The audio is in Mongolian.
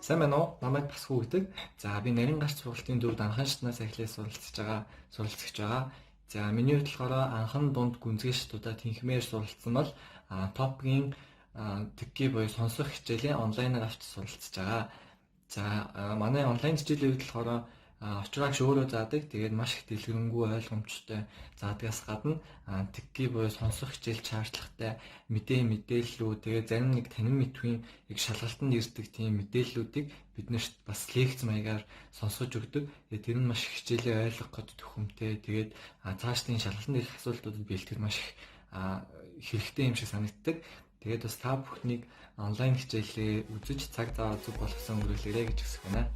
Сайн байна уу? Намайг Басгүй гэдэг. За би нарийн гарч сургалтын төвд анхан шатнаас эхлээд суралцж байгаа. За миний хувьд болохоор анхан дунд гүнзгий шатуудаа тэнхмээр суралцсан бол топгийн төггий буюу сонсох хичээлийн онлайнаар авч суралцж байгаа. За манай онлайн хичээлийн үед болохоор очраагч өөрөө заадаг. Тэгээд маш их дэлгэрэнгүй ойлгомжтой заадгаас гадна төггий буюу сонсох хичээл шаардлагатай мэдээллүүд, тэгээд зарим нэг танин мэдхийн яг шалгалтанд ирдэг тийм мэдээллүүдийг биднэрт бас лекц маягаар сонсгож өгдөг. Тэгээд тэр нь маш их хичээлээ ойлгоход төхөмтэй. Тэгээд цаашдын шалгалтанд ирэх асуултуудад бэлтгэх маш их хэрэгтэй юм шиг санагддаг. Тэгээд бас та бүхнийг онлайн хичээлээ үзэж цаг зав зөв болгосон өнгөрүүлээрэй гэж хүсэж байна.